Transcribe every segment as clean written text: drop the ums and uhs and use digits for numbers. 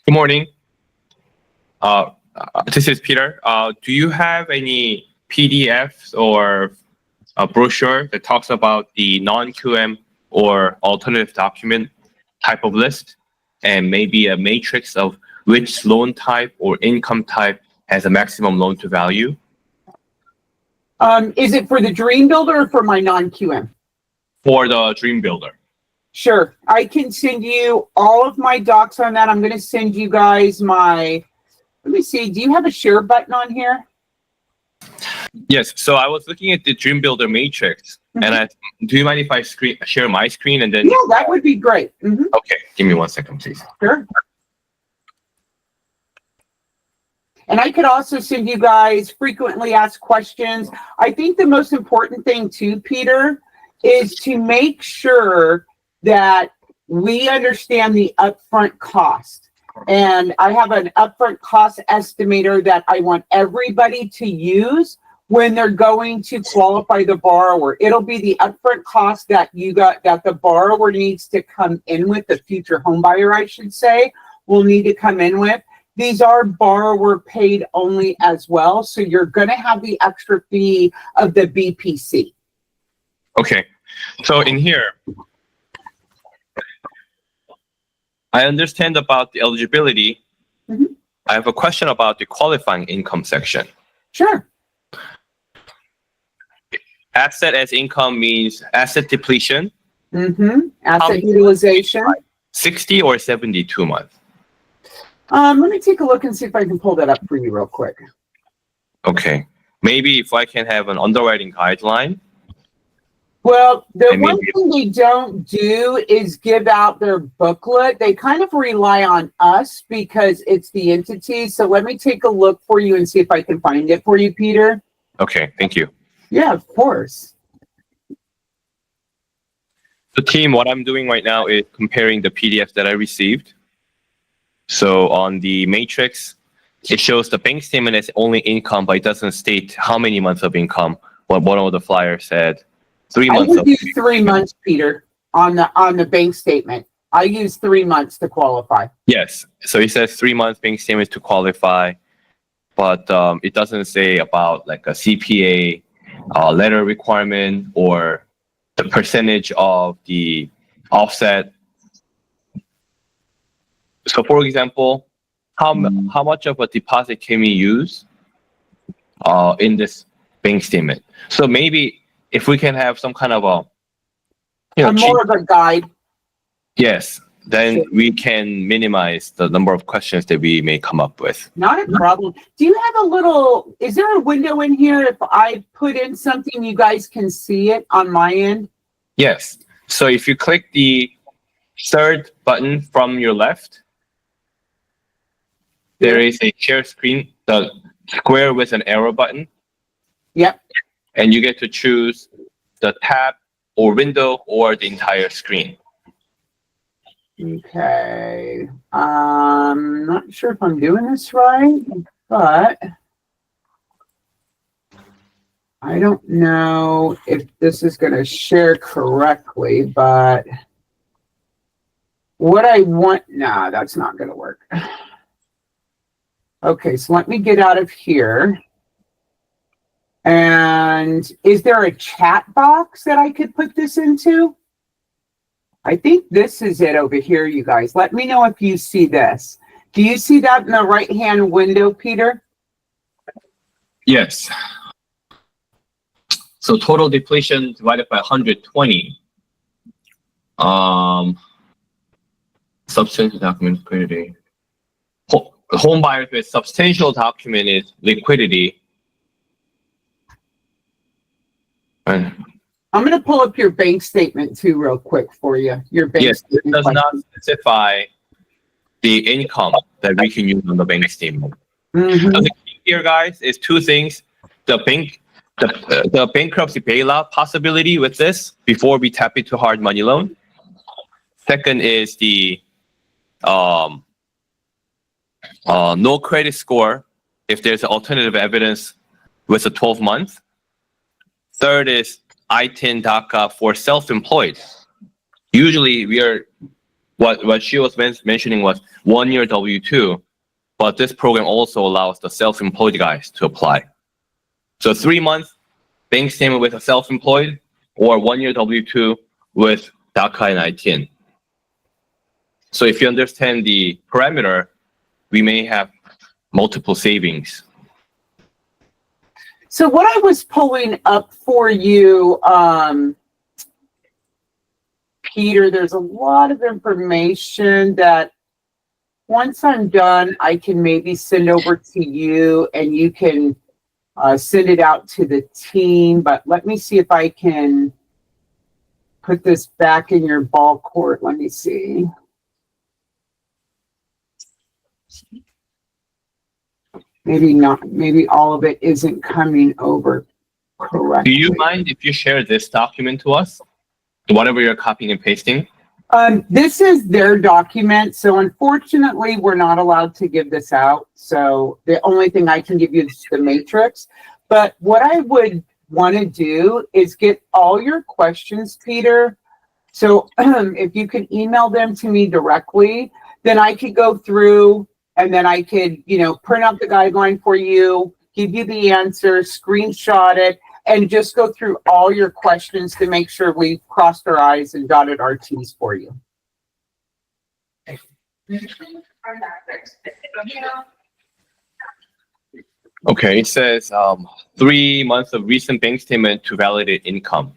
Good morning. This is Peter. Do you have any PDFs or a brochure that talks about the non-QM or alternative document type of list, and maybe a matrix of which loan type or income type has a maximum loan to value? Is it for the Dream Builder or for my non-QM? For the Dream Builder. Sure. I can send you all of my docs on that. I'm going to send you guys my, let me see, do you have a share button on here? Yes. So I was looking at the Dream Builder matrix, and do you mind if I share my screen and then? Yeah, that would be great. Okay. Give me 1 second, please. Sure. And I could also send you guys frequently asked questions. I think the most important thing too, Peter, is to make sure that we understand the upfront cost. And I have an upfront cost estimator that I want everybody to use when they're going to qualify the borrower. It'll be the upfront cost that that the borrower needs to come in with, the future home buyer, I should say, will need to come in with. These are borrower paid only as well. So you're going to have the extra fee of the BPC. Okay. So in here, I understand about the eligibility. I have a question about the qualifying income section. Sure. Asset as income means asset depletion. Asset utilization. 60 or 72 months? Let me take a look and see if I can pull that up for you real quick. Okay. Maybe if I can have an underwriting guideline. Well, the one thing they don't do is give out their booklet. They kind of rely on us because it's the entity. So let me take a look for you and see if I can find it for you, Peter. Okay, thank you. Yeah, of course. So team, what I'm doing right now is comparing the PDFs that I received. So on the matrix, it shows the bank statement as only income, but it doesn't state how many months of income. What one of the flyers said, 3 months. I would use 3 months, Peter, on the bank statement. I use 3 months to qualify. Yes. So it says 3 months bank statements to qualify, but it doesn't say about like a CPA letter requirement or the percentage of the offset. So for example, how much of a deposit can we use in this bank statement? So maybe if we can have some kind of more of a guide. Yes, then we can minimize the number of questions that we may come up with. Not a problem. Do you have is there a window in here if I put in something you guys can see it on my end? Yes. So if you click the third button from your left, there is a share screen, the square with an arrow button. Yep. And you get to choose the tab or window or the entire screen. Okay. I'm not sure if I'm doing this right, but I don't know if this is going to share correctly, but what I want, nah, that's not going to work. Okay, so let me get out of here. And is there a chat box that I could put this into? I think this is it over here, you guys. Let me know if you see this. Do you see that in the right-hand window, Peter? Yes. So total depletion divided by 120. Substantial document liquidity. Home buyers with substantial document is liquidity. I'm going to pull up your bank statement too real quick for you. Your bank statement. It does not specify the income that we can use on the bank statement. So the key here, guys, is two things. The bankruptcy bailout possibility with this before we tap into hard money loan. Second is the no credit score if there's alternative evidence with a 12 month. Third is ITIN DACA for self-employed. Usually we are what she was mentioning was 1 year W-2, but this program also allows the self-employed guys to apply. So 3 months bank statement with a self-employed, or 1 year W-2 with DACA and ITIN. So if you understand the parameter, we may have multiple savings. So what I was pulling up for you, Peter, there's a lot of information that once I'm done, I can maybe send over to you and you can send it out to the team. But let me see if I can put this back in your ball court. Let me see. Maybe not, maybe all of it isn't coming over correctly. Do you mind if you share this document to us? Whatever you're copying and pasting? This is their document, so unfortunately, we're not allowed to give this out. So the only thing I can give you is the matrix. But what I would want to do is get all your questions, Peter. So if you can email them to me directly, then I could go through and then I could, print out the guideline for you, give you the answer, screenshot it, and just go through all your questions to make sure we've crossed our I's and dotted our T's for you. Okay, it says 3 months of recent bank statement to validate income.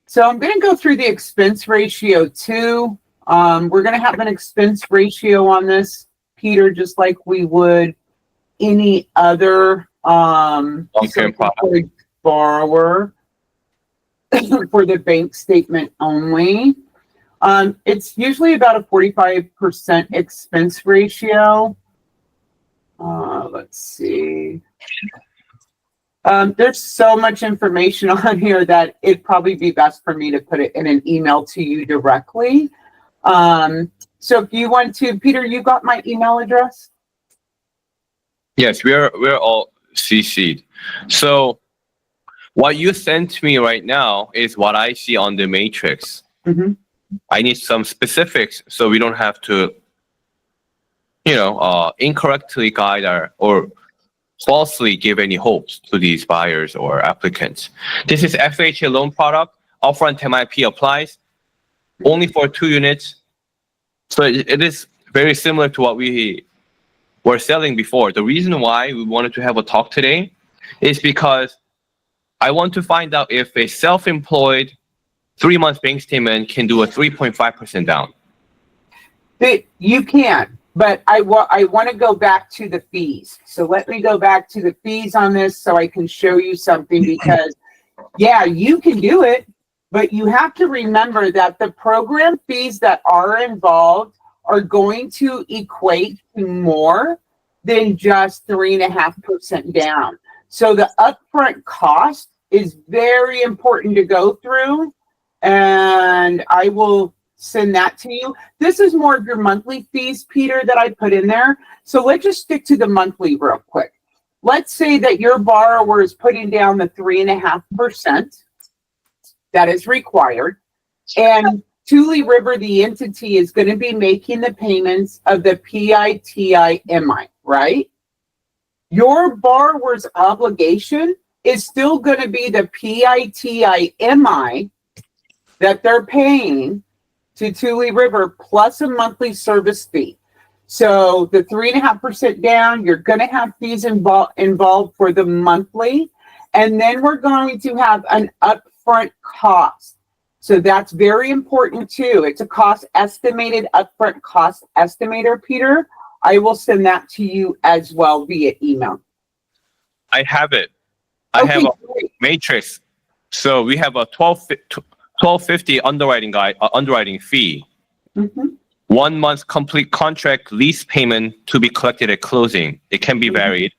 So I'm going to go through the expense ratio too. We're going to have an expense ratio on this, Peter, just like we would any other Long-term product. Borrower for the bank statement only. It's usually about a 45% expense ratio. Let's see. There's so much information on here that it'd probably be best for me to put it in an email to you directly. So if you want to, Peter, you got my email address? Yes, we're all CC'd. So what you sent to me right now is what I see on the matrix. Mm-hmm. I need some specifics so we don't have to, incorrectly guide or falsely give any hopes to these buyers or applicants. This is FHA loan product. Upfront MIP applies only for 2 units. So it is very similar to what we were selling before. The reason why we wanted to have a talk today is because I want to find out if a self-employed 3 months bank statement can do a 3.5% down. You can, but I want to go back to the fees. So let me go back to the fees on this so I can show you something because, yeah, you can do it, but you have to remember that the program fees that are involved are going to equate to more than just 3.5% down. So the upfront cost is very important to go through, and I will send that to you. This is more of your monthly fees, Peter, that I put in there. So let's just stick to the monthly real quick. Let's say that your borrower is putting down the 3.5% that is required, and Tule River, the entity, is going to be making the payments of the PITI-MI, right? Your borrower's obligation is still going to be the PITI-MI that they're paying to Tule River plus a monthly service fee. So the 3.5% down, you're going to have fees involved for the monthly, and then we're going to have an upfront cost. So that's very important too. It's a cost estimated, upfront cost estimator, Peter. I will send that to you as well via email. I have it. I have a matrix. So we have a $12.50 underwriting fee. Mm-hmm. 1 month complete contract lease payment to be collected at closing. It can be varied.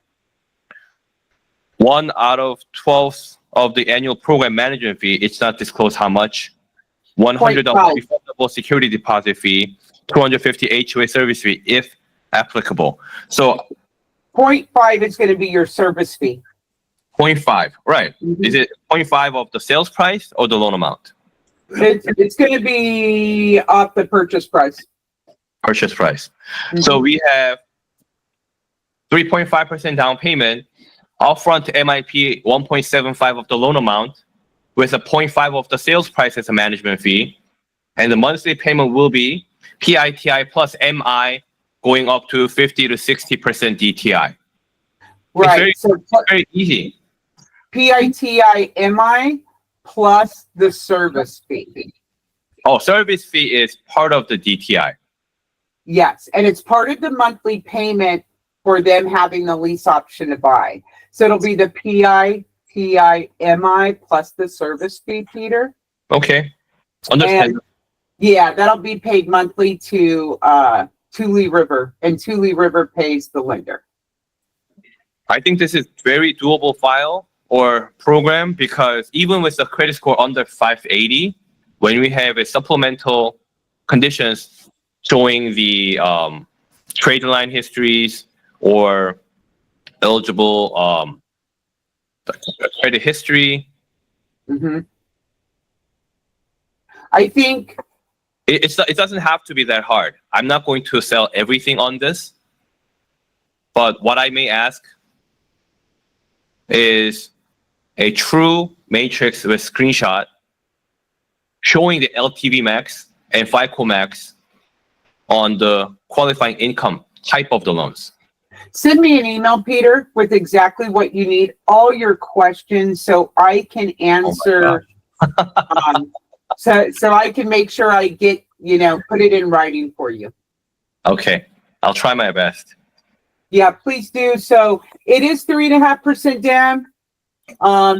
1 out of 12 of the annual program management fee. It's not disclosed how much. $100 refundable security deposit fee. $250 HOA service fee if applicable. So 0.5 is going to be your service fee. 0.5, right? Mm-hmm. Is it 0.5 of the sales price or the loan amount? It's going to be off the purchase price. purchase price. So we have 3.5% down payment, upfront MIP 1.75 of the loan amount, with a 0.5 of the sales price as a management fee, and the monthly payment will be PITI plus MI going up to 50 to 60% DTI. Right. It's very easy. PITI MI plus the service fee. Oh, service fee is part of the DTI. Yes, and it's part of the monthly payment for them having the lease option to buy. So it'll be the PITI MI plus the service fee, Peter. Okay. Understand. And yeah, that'll be paid monthly to Lee River, and Lee River pays the lender. I think this is very doable file or program, because even with the credit score under 580, when we have a supplemental conditions showing the trade line histories or eligible credit history, I think it doesn't have to be that hard. I'm not going to sell everything on this, but what I may ask is a true matrix with screenshot showing the LTV max and FICO max on the qualifying income type of the loans. send me an email, Peter, with exactly what you need, all your questions, so I can answer. So I can make sure I get, put it in writing for you. Okay, I'll try my best. Yeah, please do. So it is 3.5% down.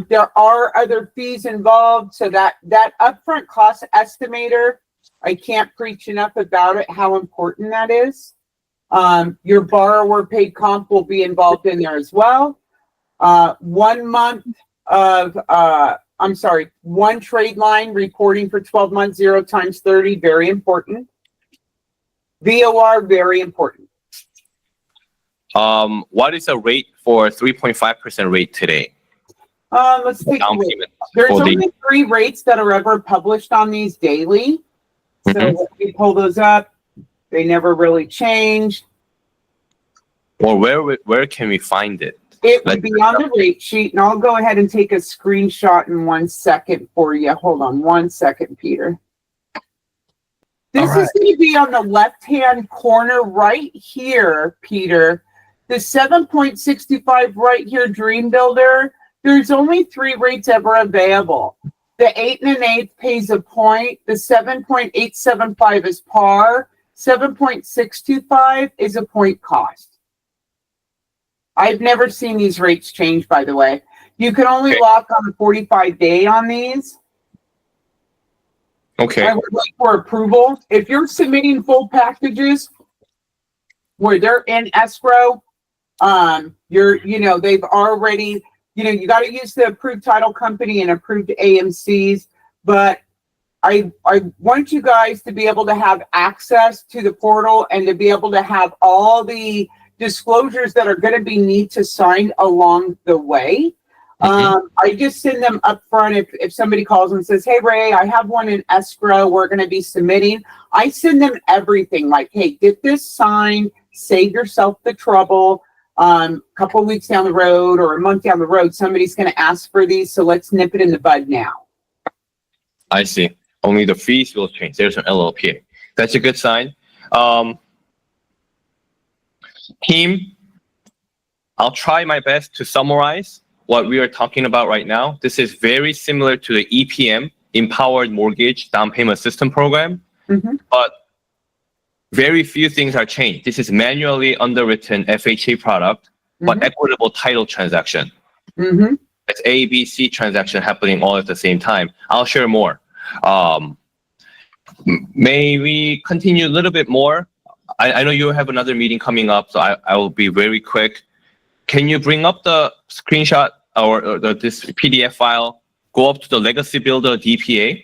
There are other fees involved. So that upfront cost estimator, I can't preach enough about it, how important that is. Your borrower paid comp will be involved in there as well. 1 month of, one trade line reporting for 12 months, 0 times 30, very important. VOR, very important. What is the rate for 3.5% rate today? Let's take a look. There's only 3 rates that are ever published on these daily. So let me pull those up. They never really change. Or where can we find it? It would be on the rate sheet, and I'll go ahead and take a screenshot in 1 second for you. Hold on 1 second, Peter. This is going to be on the left-hand corner right here, Peter. The 7.65 right here, Dream Builder, there's only 3 rates ever available. The 8 1/8 pays a point. The 7.875 is par. 7.625 is a point cost. I've never seen these rates change, by the way. You can only lock on a 45-day on these. Okay. I would wait for approval. If you're submitting full packages where they're in escrow, they've already, you got to use the approved title company and approved AMCs, but I want you guys to be able to have access to the portal and to be able to have all the disclosures that are going to be need to sign along the way. I just send them up front if somebody calls and says, hey, Ray, I have one in escrow, we're going to be submitting. I send them everything like, hey, get this signed, save yourself the trouble. A couple of weeks down the road or a month down the road, somebody's going to ask for these, so let's nip it in the bud now. I see. Only the fees will change. There's an LLPA. That's a good sign. Team, I'll try my best to summarize what we are talking about right now. This is very similar to the EPM, Empowered Mortgage Down Payment System Program, but very few things are changed. This is manually underwritten FHA product, but equitable title transaction. It's A, B, C transaction happening all at the same time. I'll share more. May we continue a little bit more? I know you have another meeting coming up, so I will be very quick. Can you bring up the screenshot or this PDF file, go up to the Legacy Builder DPA,